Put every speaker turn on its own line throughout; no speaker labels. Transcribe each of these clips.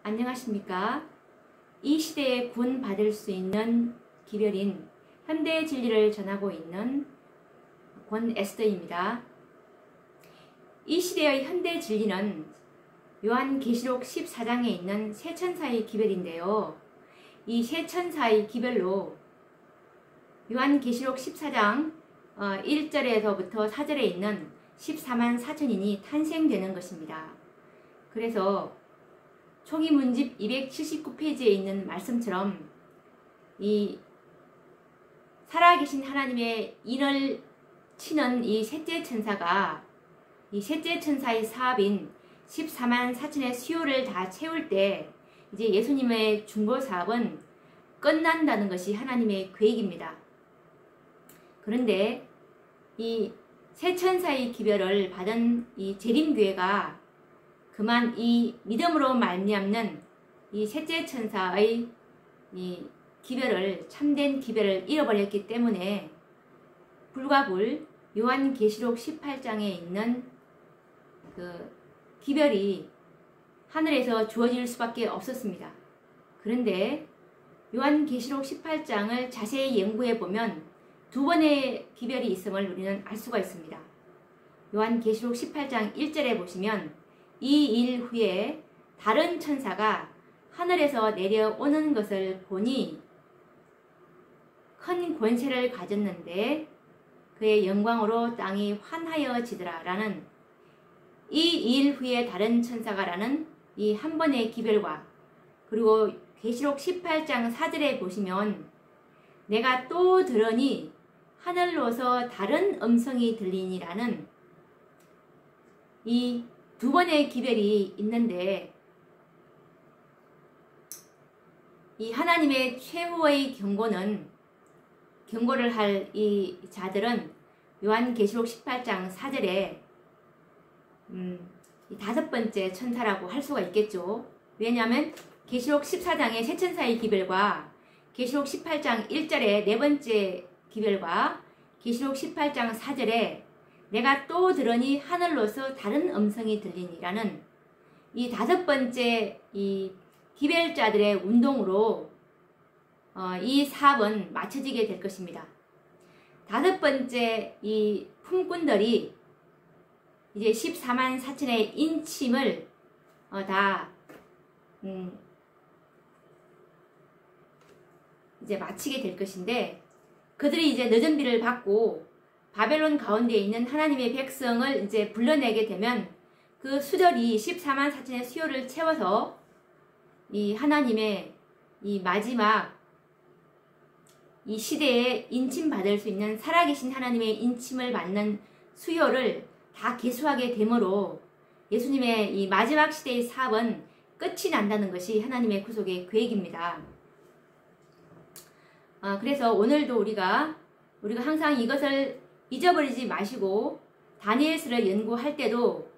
안녕하십니까. 이 시대에 구원받을 수 있는 기별인 현대의 진리를 전하고 있는 권 에스더입니다. 이 시대의 현대 진리는 요한계시록 14장에 있는 세 천사의 기별인데요. 이 세 천사의 기별로 요한계시록 14장 1절에서부터 4절에 있는 14만 4천인이 탄생되는 것입니다. 그래서 총이 문집 279페이지에 있는 말씀처럼 이 살아계신 하나님의 인을 치는 이 셋째 천사가 이 셋째 천사의 사업인 14만 4천의 수요를 다 채울 때 이제 예수님의 중보 사업은 끝난다는 것이 하나님의 계획입니다. 그런데 이 세 천사의 기별을 받은 이 재림교회가 그만 이 믿음으로 말미암는 이 셋째 천사의 이 기별을 참된 기별을 잃어버렸기 때문에 불과불 요한계시록 18장에 있는 그 기별이 하늘에서 주어질 수밖에 없었습니다. 그런데 요한계시록 18장을 자세히 연구해 보면 두 번의 기별이 있음을 우리는 알 수가 있습니다. 요한계시록 18장 1절에 보시면 이 일 후에 다른 천사가 하늘에서 내려오는 것을 보니 큰 권세를 가졌는데 그의 영광으로 땅이 환하여지더라 라는 이 일 후에 다른 천사가 라는 이 한 번의 기별과 그리고 계시록 18장 4절에 보시면 내가 또 들으니 하늘로서 다른 음성이 들리니 라는 이 두 번의 기별이 있는데 이 하나님의 최후의 경고를 할 이 자들은 요한계시록 18장 4절에 이 다섯 번째 천사라고 할 수가 있겠죠. 왜냐하면 계시록 14장의 세 천사의 기별과 계시록 18장 1절의 네 번째 기별과 계시록 18장 4절에 내가 또 들으니 하늘로서 다른 음성이 들리니라는 이 다섯 번째 이 기별자들의 운동으로 이 사업은 마쳐지게 될 것입니다. 다섯 번째 이 품꾼들이 이제 14만 4천의 인침을 다 이제 마치게 될 것인데 그들이 이제 늦은 비를 받고 바벨론 가운데 있는 하나님의 백성을 이제 불러내게 되면 그 수절이 14만 4천의 수요를 채워서 이 하나님의 이 마지막 이 시대에 인침받을 수 있는 살아계신 하나님의 인침을 받는 수요를 다 계수하게 되므로 예수님의 이 마지막 시대의 사업은 끝이 난다는 것이 하나님의 구속의 계획입니다. 그래서 오늘도 우리가 항상 이것을 잊어버리지 마시고 다니엘서를 연구할 때도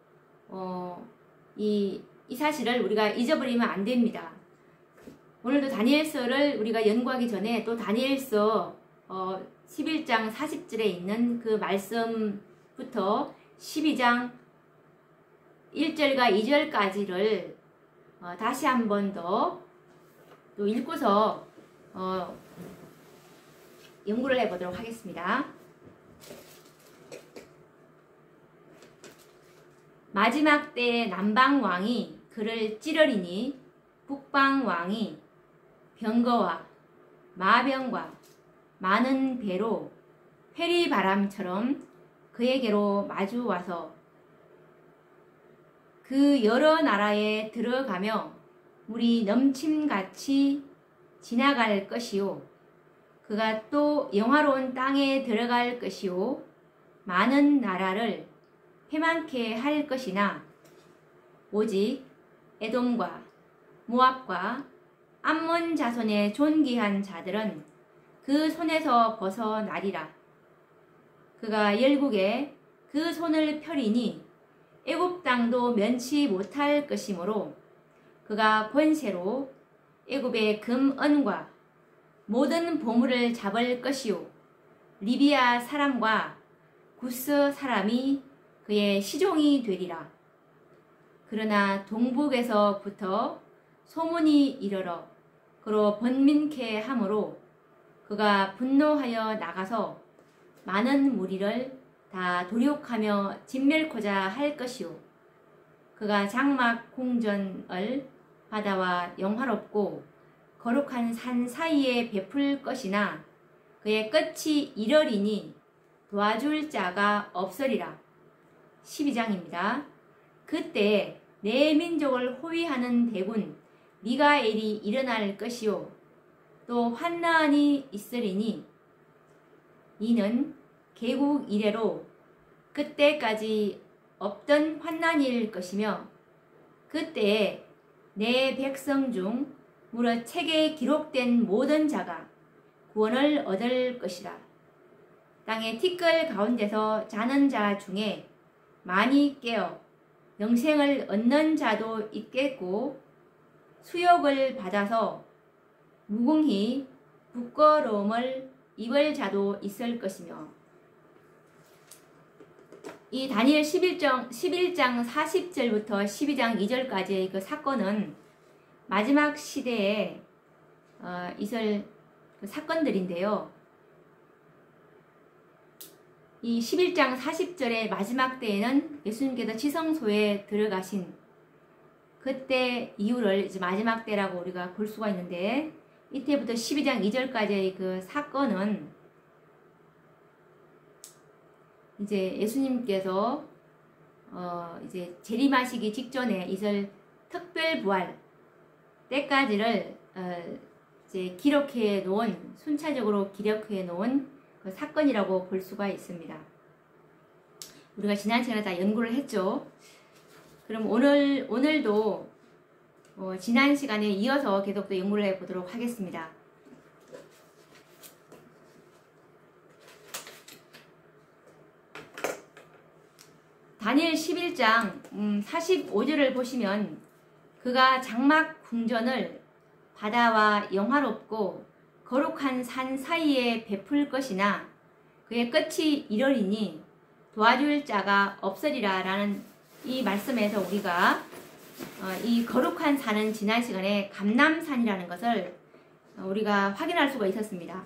이 사실을 우리가 잊어버리면 안 됩니다. 오늘도 다니엘서를 우리가 연구하기 전에 또 다니엘서 11장 40절에 있는 그 말씀부터 12장 1절과 2절까지를 다시 한 번 더 또 읽고서 연구를 해보도록 하겠습니다. 마지막 때에 남방왕이 그를 찌르리니 북방왕이 병거와 마병과 많은 배로 회리바람처럼 그에게로 마주와서 그 여러 나라에 들어가며 물이 넘침같이 지나갈 것이요 그가 또 영화로운 땅에 들어갈 것이요 많은 나라를 패망케 할 것이나 오직 에돔과 모압과 암몬 자손의 존귀한 자들은 그 손에서 벗어나리라. 그가 열국에 그 손을 펴리니 애굽 땅도 면치 못할 것이므로 그가 권세로 애굽의 금은과 모든 보물을 잡을 것이요 리비아 사람과 구스 사람이 그의 시종이 되리라. 그러나 동북에서부터 소문이 이르러 그로 번민케 하므로 그가 분노하여 나가서 많은 무리를 다 도륙하며 진멸코자 할 것이요. 그가 장막 궁전을 바다와 영화롭고 거룩한 산 사이에 베풀 것이나 그의 끝이 이러리니 도와줄 자가 없으리라. 12장입니다. 그때 내 민족을 호위하는 대군 미가엘이 일어날 것이요 또 환난이 있으리니 이는 개국 이래로 그때까지 없던 환난일 것이며 그때에 내 백성 중 무릇 책에 기록된 모든 자가 구원을 얻을 것이라. 땅의 티끌 가운데서 자는 자 중에 많이 깨어 영생을 얻는 자도 있겠고 수욕을 받아서 무궁히 부끄러움을 입을 자도 있을 것이며 이 다니엘 11장 40절부터 12장 2절까지의 그 사건은 마지막 시대에 있을 그 사건들인데요. 이 11장 40절의 마지막 때에는 예수님께서 지성소에 들어가신 그때 이후를 이제 마지막 때라고 우리가 볼 수가 있는데 이때부터 12장 2절까지의 그 사건은 이제 예수님께서 이제 재림하시기 직전에 있을 특별 부활 때까지를 이제 기록해 놓은 순차적으로 기록해 놓은 그 사건이라고 볼 수가 있습니다. 우리가 지난 시간에 다 연구를 했죠. 그럼 오늘도 지난 시간에 이어서 계속 또 연구를 해보도록 하겠습니다. 다니엘 11장 45절을 보시면 그가 장막 궁전을 바다와 영화롭고 거룩한 산 사이에 베풀 것이나 그의 끝이 이러리니 도와줄 자가 없으리라 라는 이 말씀에서 우리가 이 거룩한 산은 지난 시간에 감람산이라는 것을 우리가 확인할 수가 있었습니다.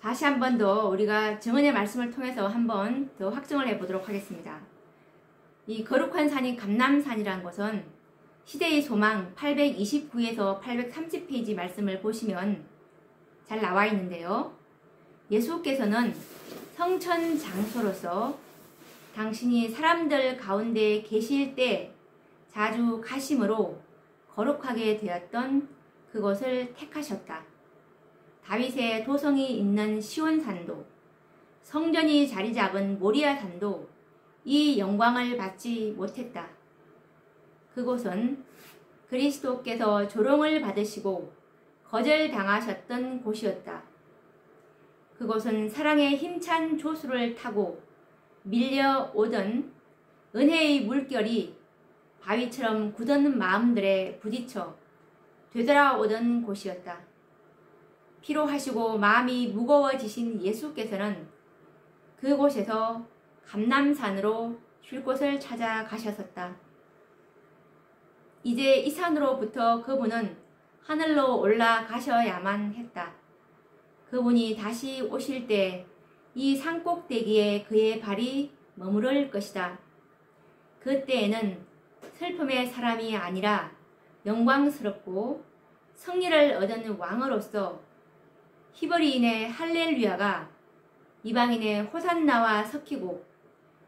다시 한 번 더 우리가 정언의 말씀을 통해서 한 번 더 확정을 해보도록 하겠습니다. 이 거룩한 산인 감람산이라는 것은 시대의 소망 829에서 830페이지 말씀을 보시면 잘 나와 있는데요. 예수께서는 성천 장소로서 당신이 사람들 가운데 계실 때 자주 가심으로 거룩하게 되었던 그곳을 택하셨다. 다윗의 도성이 있는 시온산도, 성전이 자리 잡은 모리아산도 이 영광을 받지 못했다. 그곳은 그리스도께서 조롱을 받으시고 거절당하셨던 곳이었다. 그곳은 사랑의 힘찬 조수를 타고 밀려오던 은혜의 물결이 바위처럼 굳은 마음들에 부딪혀 되돌아오던 곳이었다. 피로하시고 마음이 무거워지신 예수께서는 그곳에서 감람산으로 쉴 곳을 찾아가셨었다. 이제 이 산으로부터 그분은 하늘로 올라가셔야만 했다. 그분이 다시 오실 때 이 산꼭대기에 그의 발이 머무를 것이다. 그때에는 슬픔의 사람이 아니라 영광스럽고 승리를 얻은 왕으로서 히브리인의 할렐루야가 이방인의 호산나와 섞이고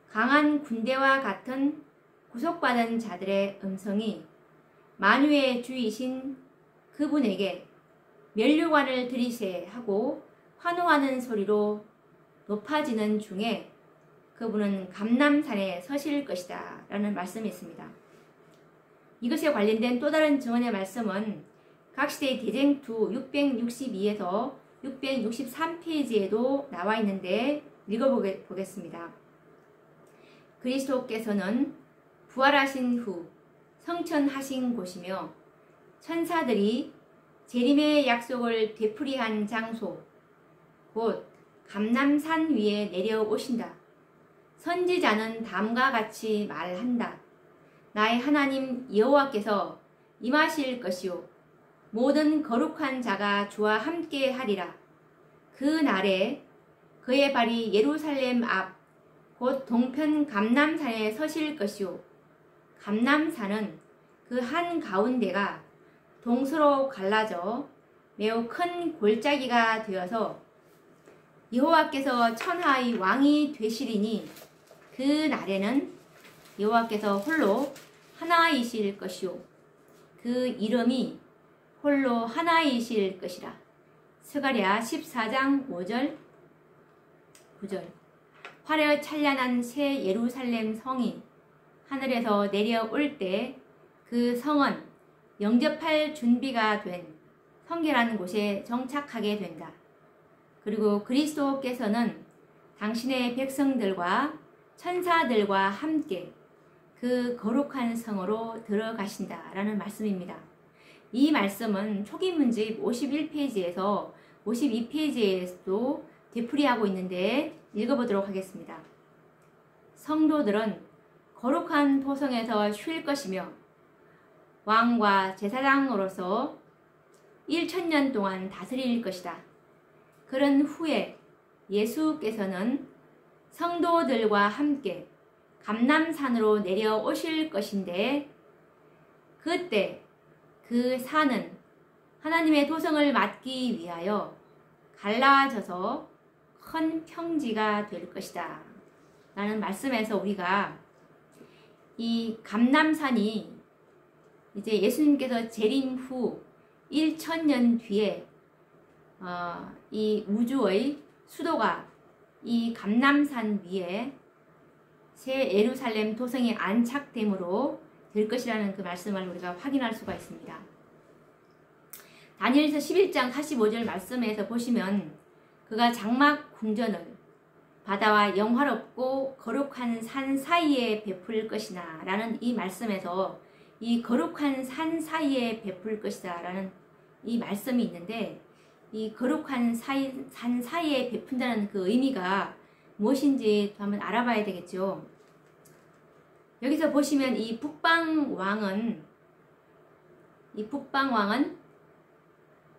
강한 군대와 같은 구속받은 자들의 음성이 만유의 주이신 그분에게 면류관을 드리세 하고 환호하는 소리로 높아지는 중에 그분은 감람산에 서실 것이다 라는 말씀이 있습니다. 이것에 관련된 또 다른 증언의 말씀은 각시대의 대쟁투 662에서 663페이지에도 나와 있는데 읽어보겠습니다. 그리스도께서는 부활하신 후 성천하신 곳이며 천사들이 재림의 약속을 되풀이한 장소 곧 감람산 위에 내려오신다. 선지자는 다음과 같이 말한다. 나의 하나님 여호와께서 임하실 것이요 모든 거룩한 자가 주와 함께 하리라. 그 날에 그의 발이 예루살렘 앞 곧 동편 감람산에 서실 것이요 감람산은 그 한 가운데가 동서로 갈라져 매우 큰 골짜기가 되어서 여호와께서 천하의 왕이 되시리니 그 날에는 여호와께서 홀로 하나이실 것이요 그 이름이 홀로 하나이실 것이라. 스가랴 14장 5절 9절. 화려 찬란한 새 예루살렘 성이 하늘에서 내려올 때 그 성은 영접할 준비가 된 성결한 곳에 정착하게 된다. 그리고 그리스도께서는 당신의 백성들과 천사들과 함께 그 거룩한 성으로 들어가신다 라는 말씀입니다. 이 말씀은 초기문집 51페이지에서 52페이지에도 되풀이하고 있는데 읽어보도록 하겠습니다. 성도들은 거룩한 토성에서 쉴 것이며 왕과 제사장으로서 1000년 동안 다스릴 것이다. 그런 후에 예수께서는 성도들과 함께 감람산으로 내려오실 것인데 그때 그 산은 하나님의 도성을 맡기 위하여 갈라져서 큰 평지가 될 것이다 라는 말씀에서 우리가 이 감람산이 이제 예수님께서 재림 후 1000년 뒤에 이 우주의 수도가 이 감람산 위에 새 예루살렘 도성이 안착됨으로 될 것이라는 그 말씀을 우리가 확인할 수가 있습니다. 다니엘서 11장 45절 말씀에서 보시면 그가 장막 궁전을 바다와 영화롭고 거룩한 산 사이에 베풀 것이나 라는 이 말씀에서 이 거룩한 산 사이에 베풀 것이다 라는 이 말씀이 있는데 이 거룩한 산 사이에 베푼다는 그 의미가 무엇인지 한번 알아봐야 되겠죠. 여기서 보시면 이 북방왕은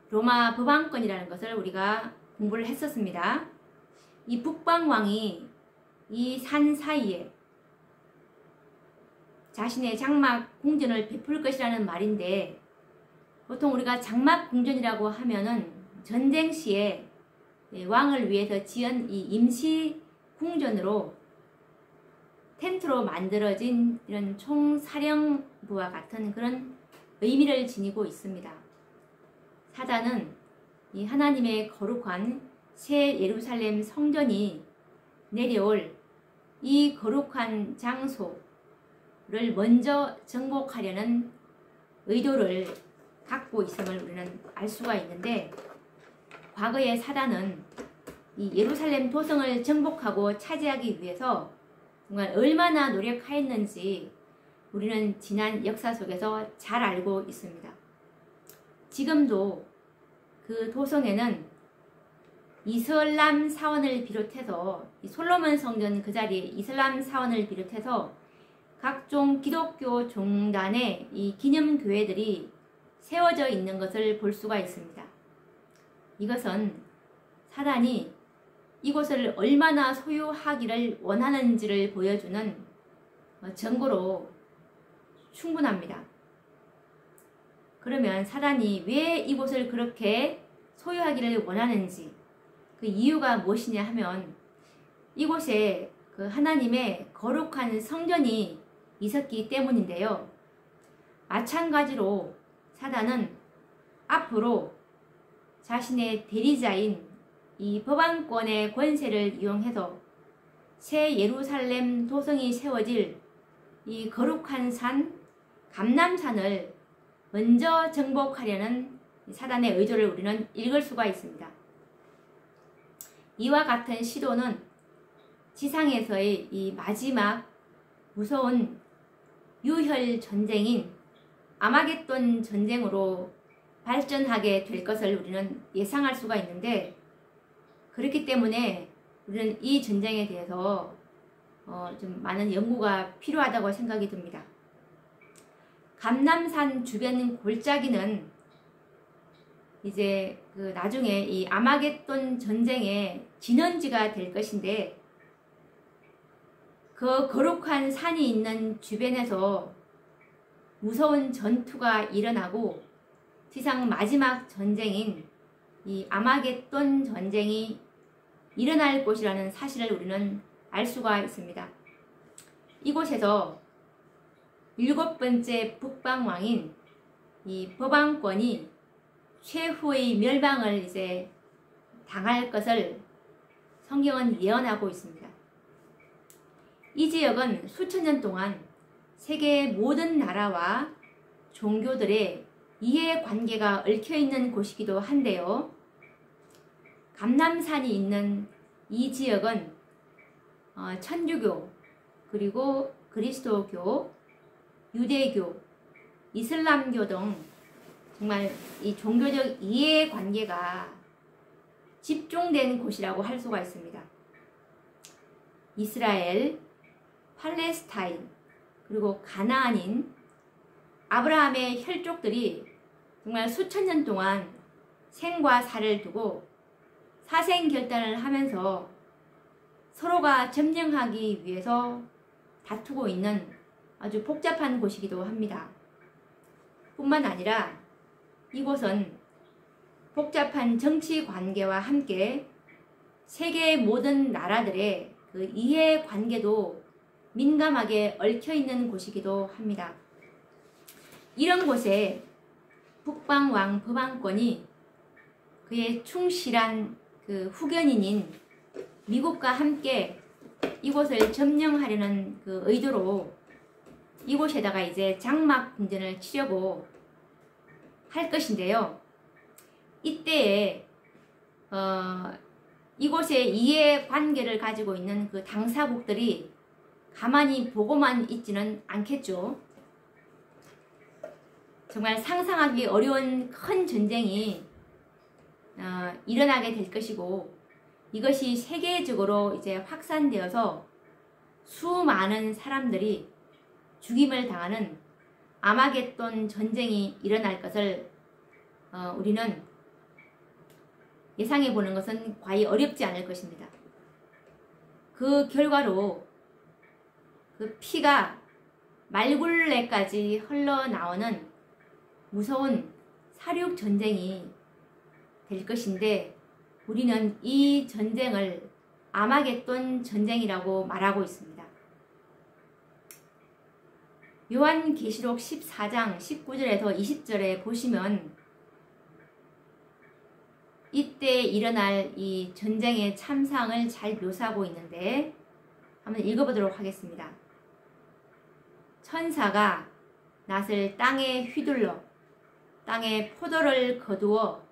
로마 법왕권이라는 것을 우리가 공부를 했었습니다. 이 북방왕이 이 산 사이에 자신의 장막 궁전을 베풀 것이라는 말인데 보통 우리가 장막 궁전이라고 하면은 전쟁 시에 왕을 위해서 지은 이 임시 궁전으로 텐트로 만들어진 이런 총사령부와 같은 그런 의미를 지니고 있습니다. 사단은 이 하나님의 거룩한 새 예루살렘 성전이 내려올 이 거룩한 장소를 먼저 정복하려는 의도를 갖고 있음을 우리는 알 수가 있는데 과거에 사단은 이 예루살렘 도성을 정복하고 차지하기 위해서 정말 얼마나 노력하였는지 우리는 지난 역사 속에서 잘 알고 있습니다. 지금도 그 도성에는 이슬람 사원을 비롯해서 이 솔로몬 성전 그 자리에 이슬람 사원을 비롯해서 각종 기독교 종단의 이 기념교회들이 세워져 있는 것을 볼 수가 있습니다. 이것은 사단이 이곳을 얼마나 소유하기를 원하는지를 보여주는 증거로 충분합니다. 그러면 사단이 왜 이곳을 그렇게 소유하기를 원하는지 그 이유가 무엇이냐 하면 이곳에 그 하나님의 거룩한 성전이 있었기 때문인데요. 마찬가지로 사단은 앞으로 자신의 대리자인 이 법왕권의 권세를 이용해서 새 예루살렘 도성이 세워질 이 거룩한 산 감람산을 먼저 정복하려는 사단의 의도를 우리는 읽을 수가 있습니다. 이와 같은 시도는 지상에서의 이 마지막 무서운 유혈 전쟁인 아마겟돈 전쟁으로 발전하게 될 것을 우리는 예상할 수가 있는데 그렇기 때문에 우리는 이 전쟁에 대해서 좀 많은 연구가 필요하다고 생각이 듭니다. 감람산 주변 골짜기는 이제 나중에 이 아마겟돈 전쟁의 진원지가 될 것인데, 그 거룩한 산이 있는 주변에서 무서운 전투가 일어나고 세상 마지막 전쟁인 이 아마겟돈 전쟁이 일어날 것이라는 사실을 우리는 알 수가 있습니다. 이곳에서 7번째 북방왕인 이 법왕권이 최후의 멸망을 이제 당할 것을 성경은 예언하고 있습니다. 이 지역은 수천 년 동안 세계의 모든 나라와 종교들의 이해관계가 얽혀있는 곳이기도 한데요. 감람산이 있는 이 지역은 천주교, 그리고 그리스도교, 유대교, 이슬람교 등 정말 이 종교적 이해관계가 집중된 곳이라고 할 수가 있습니다. 이스라엘, 팔레스타인, 그리고 가나안인, 아브라함의 혈족들이 정말 수천 년 동안 생과 사를 두고 사생결단을 하면서 서로가 점령하기 위해서 다투고 있는 아주 복잡한 곳이기도 합니다. 뿐만 아니라 이곳은 복잡한 정치 관계와 함께 세계의 모든 나라들의 그 이해관계도 민감하게 얽혀있는 곳이기도 합니다. 이런 곳에 북방왕 법왕권이 그의 충실한 그 후견인인 미국과 함께 이곳을 점령하려는 그 의도로 이곳에다가 이제 장막 궁전을 치려고 할 것인데요. 이때에 이곳에 이해관계를 가지고 있는 그 당사국들이 가만히 보고만 있지는 않겠죠. 정말 상상하기 어려운 큰 전쟁이 일어나게 될 것이고, 이것이 세계적으로 이제 확산되어서 수많은 사람들이 죽임을 당하는 아마겟돈 전쟁이 일어날 것을 우리는 예상해 보는 것은 과히 어렵지 않을 것입니다. 그 결과로 그 피가 말굴레까지 흘러나오는 무서운 사륙 전쟁이 될 것인데, 우리는 이 전쟁을 아마겟돈 전쟁이라고 말하고 있습니다. 요한계시록 14장 19절에서 20절에 보시면 이때 일어날 이 전쟁의 참상을 잘 묘사하고 있는데, 한번 읽어보도록 하겠습니다. 천사가 낫을 땅에 휘둘러 땅에 포도를 거두어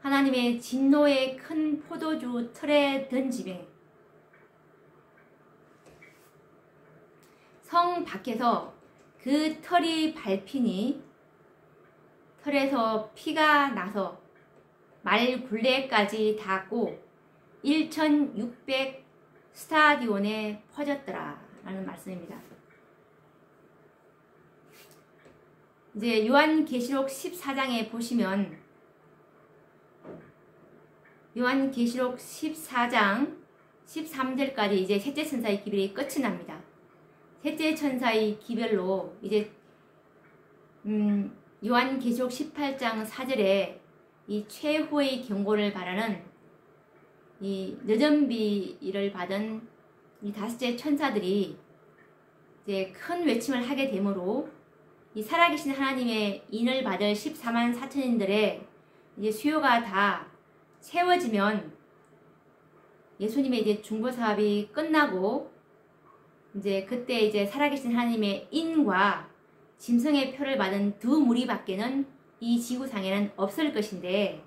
하나님의 진노의 큰 포도주 틀에 던지매 성 밖에서 그 털이 밟히니 털에서 피가 나서 말 굴레까지 닿고 1600 스타디온에 퍼졌더라 라는 말씀입니다. 이제 요한계시록 14장에 보시면 요한계시록 14장 13절까지 이제 셋째 천사의 기별이 끝이 납니다. 셋째 천사의 기별로 이제 요한계시록 18장 4절에 이 최후의 경고를 바라는 이 늦은비를 받은 이 다섯째 천사들이 이제 큰 외침을 하게 되므로 이 살아계신 하나님의 인을 받을 14만 4천인들의 이제 수요가 다 채워지면 예수님의 이제 중보 사업이 끝나고 이제 그때 이제 살아계신 하나님의 인과 짐승의 표를 받은 두 무리밖에는 이 지구상에는 없을 것인데,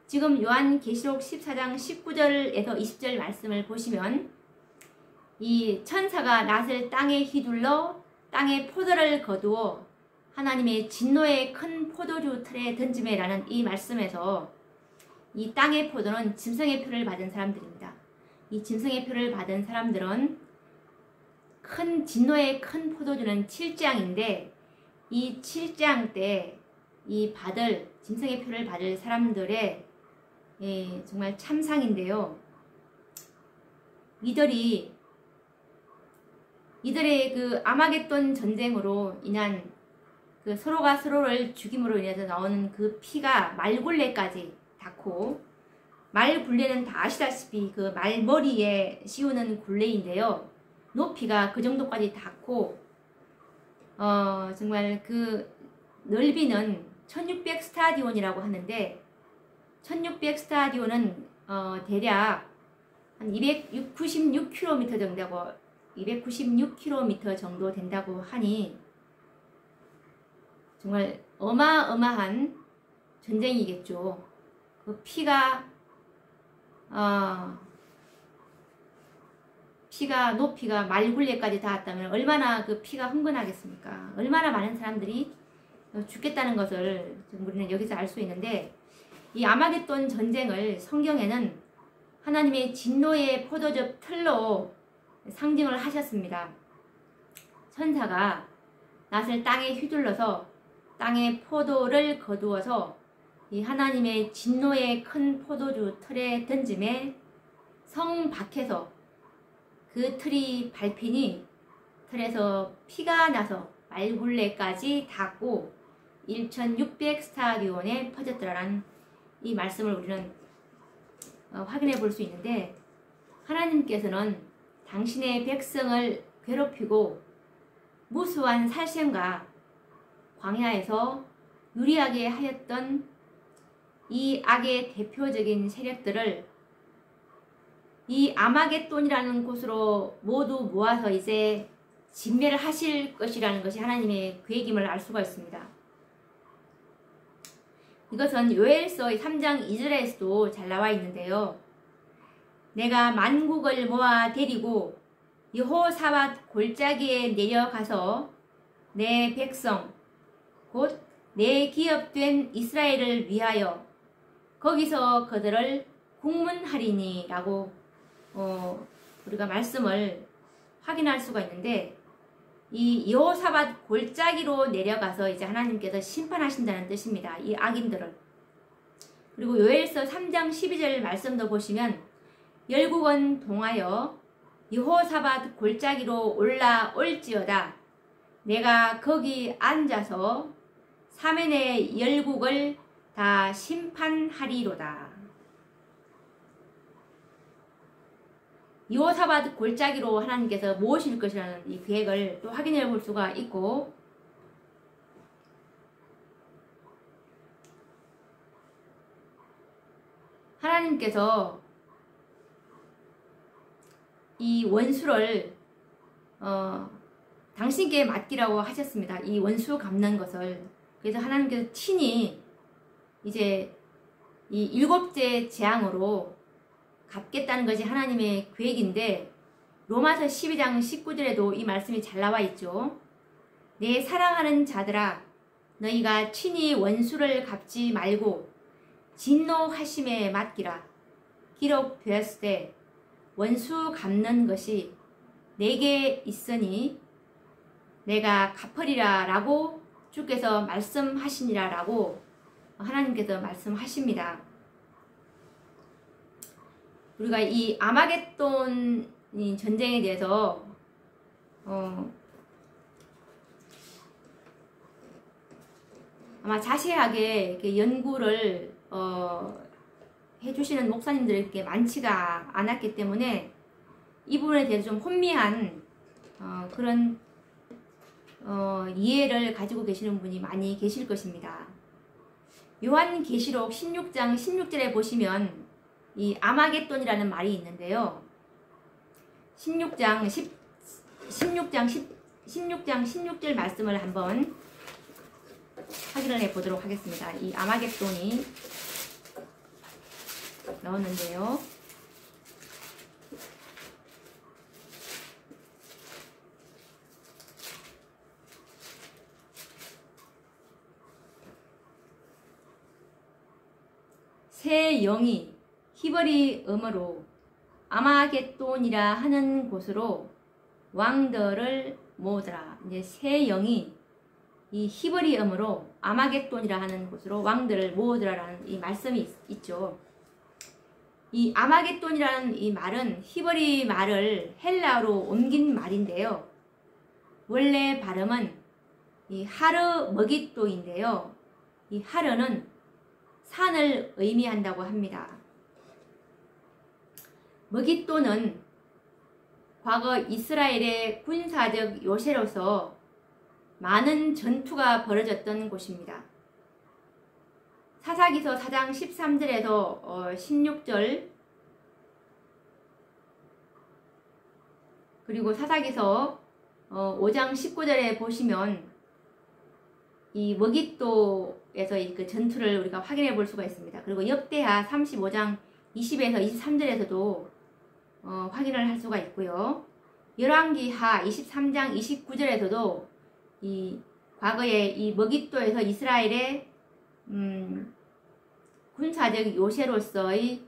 지금 요한계시록 14장 19절에서 20절 말씀을 보시면 이 천사가 낫을 땅에 휘둘러 땅에 포도를 거두어 하나님의 진노의 큰 포도주 틀에 던지매라는 이 말씀에서 이 땅의 포도는 짐승의 표를 받은 사람들입니다. 이 짐승의 표를 받은 사람들은 큰 진노의 큰 포도주는 7장인데 이 7장 때 이 짐승의 표를 받을 사람들의 정말 참상인데요. 이들의 그 아마겟돈 전쟁으로 인한 그 서로가 서로를 죽임으로 인해서 나오는 그 피가 말굴레까지 닿고, 말굴레는 다 아시다시피 그 말머리에 씌우는 굴레인데요. 높이가 그 정도까지 닿고 정말 그 넓이는 1600 스타디온이라고 하는데 1600 스타디온은 대략 한 296km 정도고 296km 정도 된다고 하니 정말 어마어마한 전쟁이겠죠. 그 피가 높이가 말굴레까지 닿았다면 얼마나 그 피가 흥건하겠습니까? 얼마나 많은 사람들이 죽겠다는 것을 우리는 여기서 알 수 있는데, 이 아마겟돈 전쟁을 성경에는 하나님의 진노의 포도즙 틀로 상징을 하셨습니다. 천사가 낫을 땅에 휘둘러서 땅에 포도를 거두어서 이 하나님의 진노의 큰 포도주 틀에 던짐에 성 밖에서 그 틀이 밟히니 틀에서 피가 나서 말굴레까지 닿고 1600 스타디온에 퍼졌더라는 이 말씀을 우리는 확인해 볼 수 있는데, 하나님께서는 당신의 백성을 괴롭히고 무수한 살생과 광야에서 유리하게 하였던 이 악의 대표적인 세력들을 이 아마겟돈이라는 곳으로 모두 모아서 이제 진멸을 하실 것이라는 것이 하나님의 계획임을 알 수가 있습니다. 이것은 요엘서 3장 2절에서도 잘 나와 있는데요. 내가 만국을 모아 데리고 여호사밧 골짜기에 내려가서 내 백성 곧 내 기업된 이스라엘을 위하여 거기서 그들을 국문하리니 라고 우리가 말씀을 확인할 수가 있는데, 이 여호사밧 골짜기로 내려가서 이제 하나님께서 심판하신다는 뜻입니다. 이 악인들을. 그리고 요엘서 3장 12절 말씀도 보시면 열국은 동하여 여호사밧 골짜기로 올라올지어다. 내가 거기 앉아서 사면의 열국을 다 심판하리로다. 여호사밧 골짜기로 하나님께서 모으실 것이라는 이 계획을 또 확인해 볼 수가 있고, 하나님께서 이 원수를 당신께 맡기라고 하셨습니다. 이 원수 갚는 것을. 그래서 하나님께서 친히 이제 이 7째 재앙으로 갚겠다는 것이 하나님의 계획인데, 로마서 12장 19절에도 이 말씀이 잘 나와 있죠. 내 사랑하는 자들아, 너희가 친히 원수를 갚지 말고 진노하심에 맡기라. 기록되었을 원수 갚는 것이 내게 있으니 내가 갚으리라 라고 주께서 말씀하시니라 라고 하나님께서 말씀하십니다. 우리가 이 아마겟돈 전쟁에 대해서 아마 자세하게 이렇게 연구를 해주시는 목사님들이 이렇게 많지가 않았기 때문에 이 부분에 대해서 좀 혼미한 그런 이해를 가지고 계시는 분이 많이 계실 것입니다. 요한계시록 16장 16절에 보시면 이 아마겟돈이라는 말이 있는데요. 16장 16절 말씀을 한번 확인을 해 보도록 하겠습니다. 이 아마겟돈이 나오는데요. 새 새 영이 히브리어로 아마겟돈이라 하는 곳으로 왕들을 모으더라. 이제 새 영이 이 히브리어로 아마겟돈이라 하는 곳으로 왕들을 모으더라라는 이 말씀이 있죠. 이 아마겟돈이라는 이 말은 히브리 말을 헬라어로 옮긴 말인데요. 원래 발음은 이 하르 머깃도인데요. 이 하르는 산을 의미한다고 합니다. 머깃도는 과거 이스라엘의 군사적 요새로서 많은 전투가 벌어졌던 곳입니다. 사사기서 4장 13절에서 16절 그리고 사사기서 5장 19절에 보시면 이 머깃도에서 그 전투를 우리가 확인해 볼 수가 있습니다. 그리고 역대하 35장 20에서 23절에서도 확인을 할 수가 있고요. 열왕기하 23장 29절에서도 이 과거에 이 머깃도에서 이스라엘의 군사적 요새로서의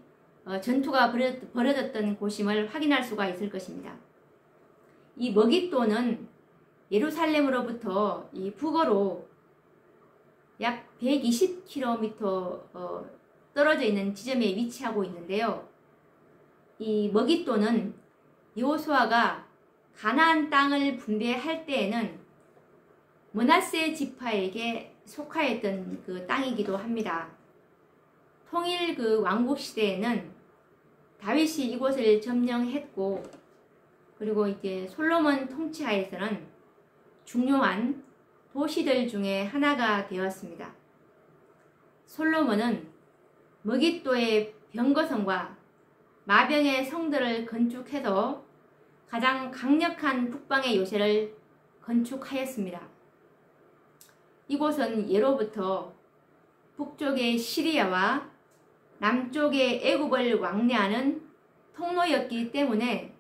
전투가 벌어졌던 곳임을 확인할 수가 있을 것입니다. 이 머깃도는 예루살렘으로부터 이 북어로 약 120km 떨어져 있는 지점에 위치하고 있는데요. 이 머깃도는 여호수아가 가나안 땅을 분배할 때에는 므낫세 지파에게 속하였던 그 땅이기도 합니다. 통일 그 왕국 시대에는 다윗이 이곳을 점령했고, 그리고 이제 솔로몬 통치하에서는 중요한 도시들 중에 하나가 되었습니다. 솔로몬은 머깃도의 병거성과 마병의 성들을 건축해서 가장 강력한 북방의 요새를 건축하였습니다. 이곳은 예로부터 북쪽의 시리아와 남쪽의 애굽을 왕래하는 통로였기 때문에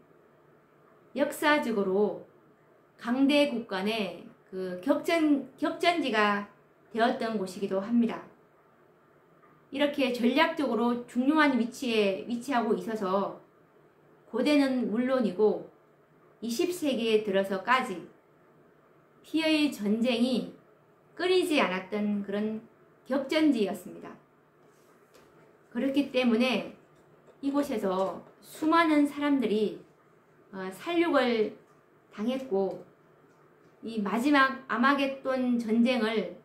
역사적으로 강대국 간의 그 격전지가 되었던 곳이기도 합니다. 이렇게 전략적으로 중요한 위치에 위치하고 있어서 고대는 물론이고 20세기에 들어서까지 피의 전쟁이 끊이지 않았던 그런 격전지였습니다. 그렇기 때문에 이곳에서 수많은 사람들이 살육을 당했고, 이 마지막 아마겟돈 전쟁을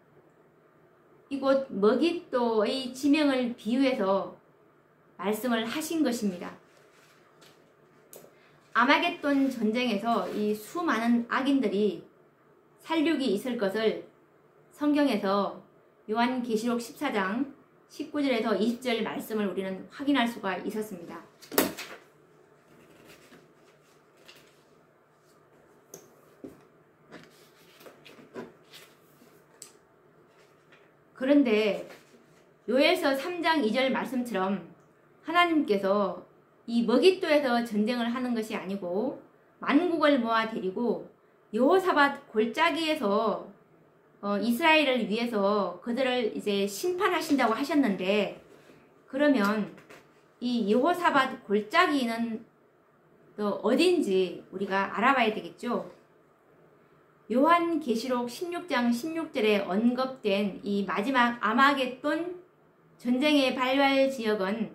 이곳 머깃도의 지명을 비유해서 말씀을 하신 것입니다. 아마겟돈 전쟁에서 이 수많은 악인들이 살육이 있을 것을 성경에서 요한계시록 14장 19절에서 20절 말씀을 우리는 확인할 수가 있었습니다. 그런데 요엘서 3장 2절 말씀처럼 하나님께서 이 머깃도에서 전쟁을 하는 것이 아니고 만국을 모아 데리고 여호사밧 골짜기에서 이스라엘을 위해서 그들을 이제 심판하신다고 하셨는데, 그러면 이 여호사밧 골짜기는 또 어딘지 우리가 알아봐야 되겠죠. 요한계시록 16장 16절에 언급된 이 마지막 아마겟돈 전쟁의 발발 지역은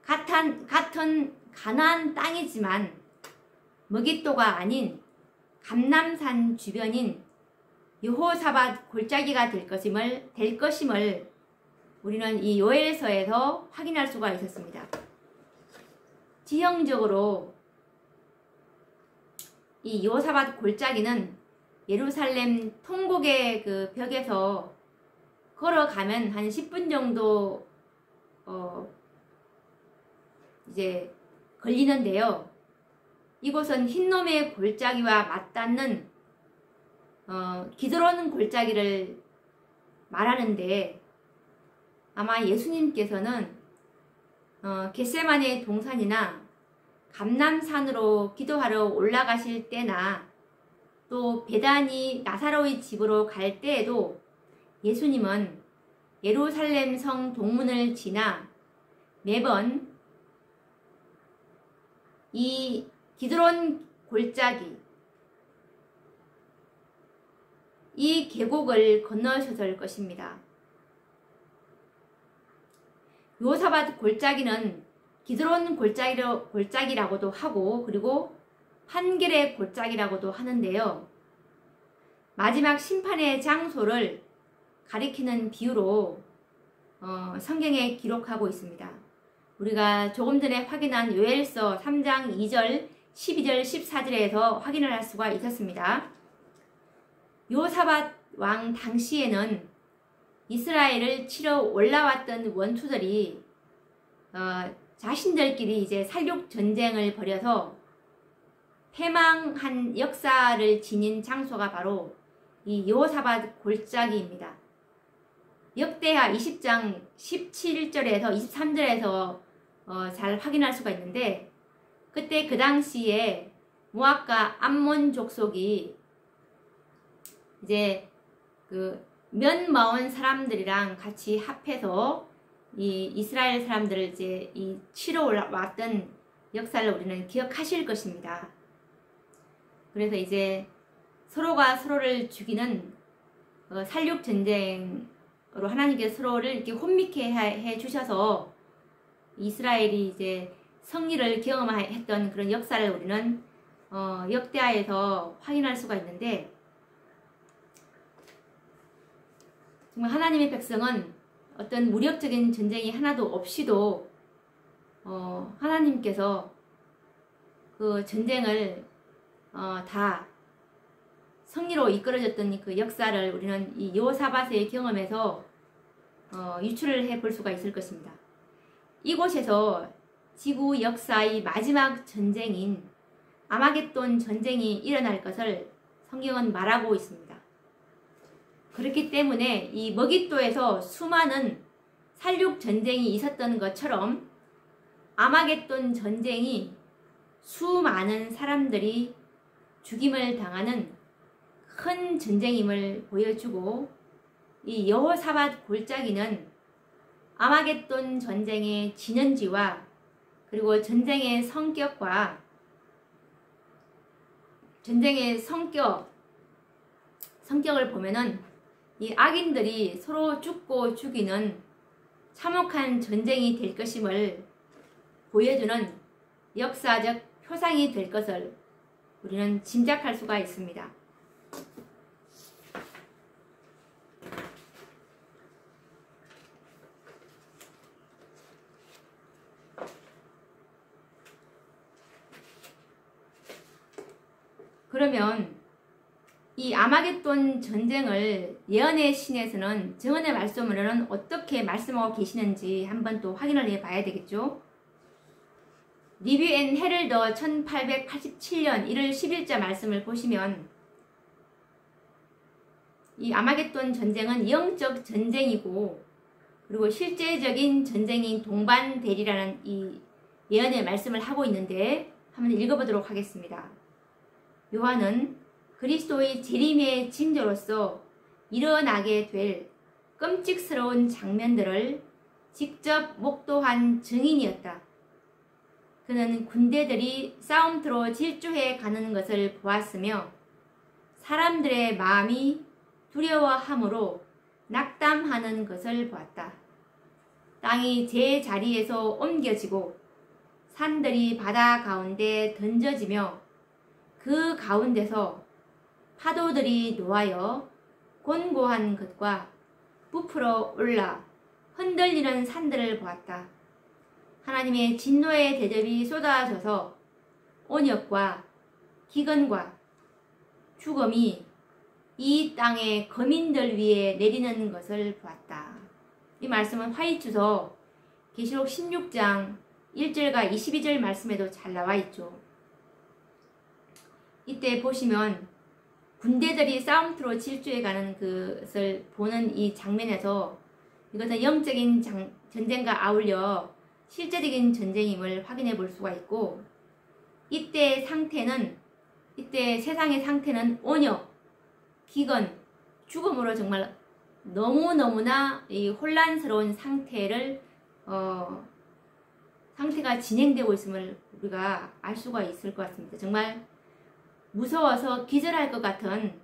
같은 가나안 땅이지만 머깃도가 아닌 감람산 주변인 여호사밧 골짜기가 될 것임을 우리는 이 요엘서에서 확인할 수가 있었습니다. 지형적으로 이 여호사밧 골짜기는 예루살렘 통곡의 그 벽에서 걸어가면 한 10분 정도 이제 걸리는데요. 이곳은 흰놈의 골짜기와 맞닿는 기드론 골짜기를 말하는데, 아마 예수님께서는 겟세마네 동산이나 감람산으로 기도하러 올라가실 때나 또 베다니 나사로의 집으로 갈 때에도 예수님은 예루살렘 성 동문을 지나 매번 이 기드론 골짜기, 이 계곡을 건너셨을 것입니다. 여호사밧 골짜기는 기드론 골짜기라고도 하고, 그리고 판겔의 골짜기라고도 하는데요. 마지막 심판의 장소를 가리키는 비유로 성경에 기록하고 있습니다. 우리가 조금 전에 확인한 요엘서 3장 2절, 12절, 14절에서 확인을 할 수가 있었습니다. 여호사밧 왕 당시에는 이스라엘을 치러 올라왔던 원수들이 자신들끼리 이제 살육 전쟁을 벌여서 패망한 역사를 지닌 장소가 바로 이 여호사밧 골짜기입니다. 역대하 20장 17절에서 23절에서 잘 확인할 수가 있는데, 그때 그 당시에 모압과 암몬 족속이 이제 그 면마온 사람들이랑 같이 합해서 이 이스라엘 사람들을 이제 이 치러 왔던 역사를 우리는 기억하실 것입니다. 그래서 이제 서로가 서로를 죽이는 살육 전쟁으로 하나님께서 서로를 이렇게 혼미케 해 주셔서 이스라엘이 이제 승리를 경험했던 그런 역사를 우리는 역대하에서 확인할 수가 있는데, 정말 하나님의 백성은 어떤 무력적인 전쟁이 하나도 없이도 하나님께서 그 전쟁을 다 승리로 이끌어졌던 그 역사를 우리는 이 여호사밧의 경험에서 유출을 해 볼 수가 있을 것입니다. 이곳에서 지구 역사의 마지막 전쟁인 아마겟돈 전쟁이 일어날 것을 성경은 말하고 있습니다. 그렇기 때문에 이 머깃도에서 수많은 살육 전쟁이 있었던 것처럼 아마겟돈 전쟁이 수많은 사람들이 죽임을 당하는 큰 전쟁임을 보여주고, 이 여호사밧 골짜기는 아마겟돈 전쟁의 진원지와 그리고 전쟁의 성격과 전쟁의 성격을 보면은 이 악인들이 서로 죽고 죽이는 참혹한 전쟁이 될 것임을 보여주는 역사적 표상이 될 것을 우리는 짐작할 수가 있습니다. 그러면 이 아마겟돈 전쟁을 예언의 신에서는 정언의 말씀으로는 어떻게 말씀하고 계시는지 한번 또 확인을 해 봐야 되겠죠. 리뷰 앤 헤럴더 1887년 1월 10일자 말씀을 보시면, 이 아마겟돈 전쟁은 영적 전쟁이고 그리고 실제적인 전쟁인 동반대리라는 이 예언의 말씀을 하고 있는데, 한번 읽어보도록 하겠습니다. 요한은 그리스도의 재림의 징조로서 일어나게 될 끔찍스러운 장면들을 직접 목도한 증인이었다. 그는 군대들이 싸움터로 질주해 가는 것을 보았으며 사람들의 마음이 두려워함으로 낙담하는 것을 보았다. 땅이 제자리에서 옮겨지고 산들이 바다 가운데 던져지며 그 가운데서 파도들이 놓아여 곤고한 것과 부풀어 올라 흔들리는 산들을 보았다. 하나님의 진노의 대접이 쏟아져서 온역과 기근과 죽음이 이 땅의 거민들 위에 내리는 것을 보았다. 이 말씀은 화이트서 계시록 16장 1절과 22절 말씀에도 잘 나와 있죠. 이때 보시면 군대들이 싸움터로 질주해 가는 것을 보는 이 장면에서 이것은 영적인 전쟁과 아울러 실제적인 전쟁임을 확인해 볼 수가 있고, 이때 세상의 상태는 온역, 기근, 죽음으로 정말 너무너무나 이 혼란스러운 상태를 형태가 진행되고 있음을 우리가 알 수가 있을 것 같습니다. 정말 무서워서 기절할 것 같은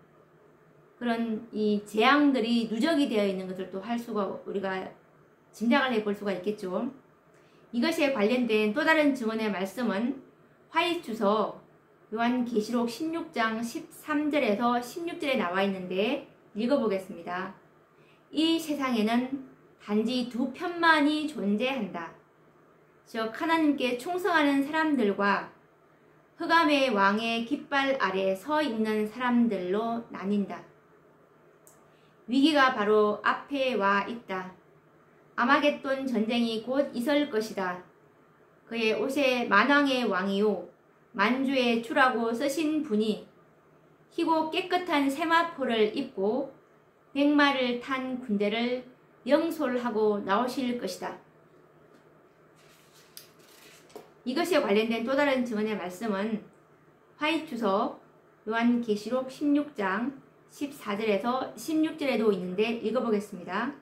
그런 이 재앙들이 누적이 되어 있는 것을 또 할 수가 우리가 짐작을 해볼 수가 있겠죠. 이것에 관련된 또 다른 증언의 말씀은 화이트주서 요한계시록 16장 13절에서 16절에 나와 있는데 읽어보겠습니다. 이 세상에는 단지 두 편만이 존재한다. 즉 하나님께 충성하는 사람들과 흑암의 왕의 깃발 아래 서 있는 사람들로 나뉜다. 위기가 바로 앞에 와 있다. 아마겟돈 전쟁이 곧 있을 것이다. 그의 옷에 만왕의 왕이요 만주의 주라고 쓰신 분이 희고 깨끗한 세마포를 입고 백마를 탄 군대를 영솔하고 나오실 것이다. 이것에 관련된 또 다른 증언의 말씀은 화이트주서 요한계시록 16장 14절에서 16절에도 있는데 읽어보겠습니다.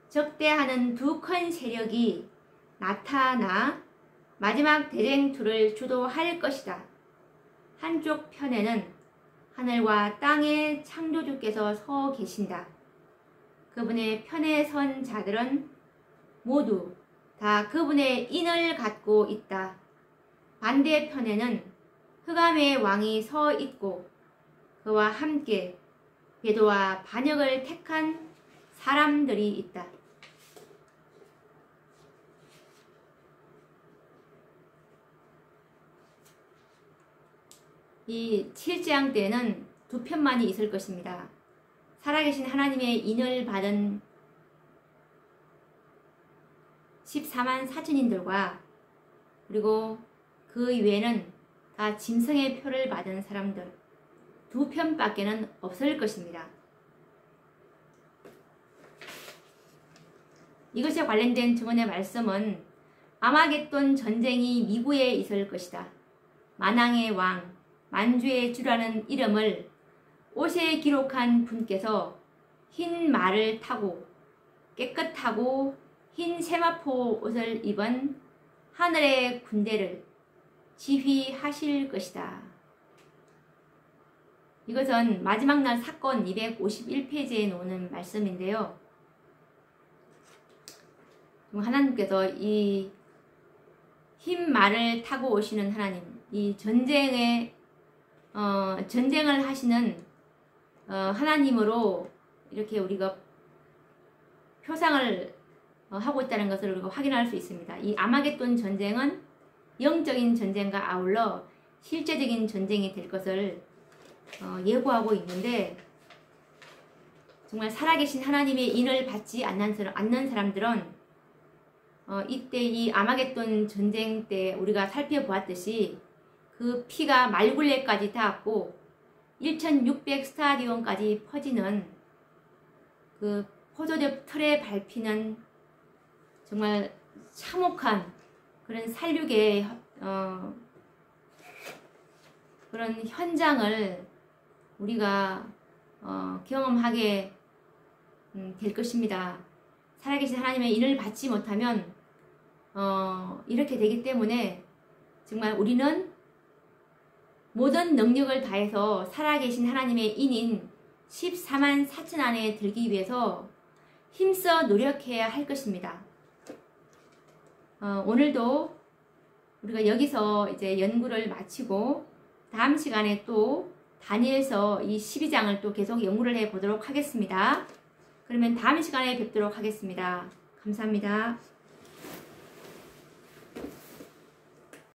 적대하는 두 큰 세력이 나타나 마지막 대쟁투를 주도할 것이다. 한쪽 편에는 하늘과 땅의 창조주께서 서 계신다. 그분의 편에 선 자들은 모두 다 그분의 인을 갖고 있다. 반대편에는 흑암의 왕이 서 있고 그와 함께 배도와 반역을 택한 사람들이 있다. 이 7재앙 때에는 두 편만이 있을 것입니다. 살아계신 하나님의 인을 받은 14만 4천인들과 그리고 그 이외에는 다 짐승의 표를 받은 사람들 두 편밖에는 없을 것입니다. 이것에 관련된 증언의 말씀은 아마겟돈 전쟁이 미국에 있을 것이다. 만왕의 왕, 만주의 주라는 이름을 옷에 기록한 분께서 흰 말을 타고 깨끗하고 흰 세마포 옷을 입은 하늘의 군대를 지휘하실 것이다. 이것은 마지막 날 사건 251페이지에 나오는 말씀인데요. 하나님께서 이 흰 말을 타고 오시는 하나님, 이 전쟁을 하시는 하나님으로 이렇게 우리가 표상을 하고 있다는 것을 우리가 확인할 수 있습니다. 이 아마겟돈 전쟁은 영적인 전쟁과 아울러 실제적인 전쟁이 될 것을 예고하고 있는데, 정말 살아계신 하나님의 인을 받지 않는 사람들은 이때 이 아마겟돈 전쟁 때 우리가 살펴보았듯이 그 피가 말굴레까지 닿았고 1600 스타디온까지 퍼지는 그 포도즙 털에 밟히는 정말 참혹한 그런 살육의 그런 현장을 우리가 경험하게 될 것입니다. 살아계신 하나님의 인을 받지 못하면 이렇게 되기 때문에 정말 우리는 모든 능력을 다해서 살아계신 하나님의 인인 14만 4천 안에 들기 위해서 힘써 노력해야 할 것입니다. 오늘도 우리가 여기서 이제 연구를 마치고 다음 시간에 또 다니엘서 이 12장을 또 계속 연구를 해 보도록 하겠습니다. 그러면 다음 시간에 뵙도록 하겠습니다. 감사합니다.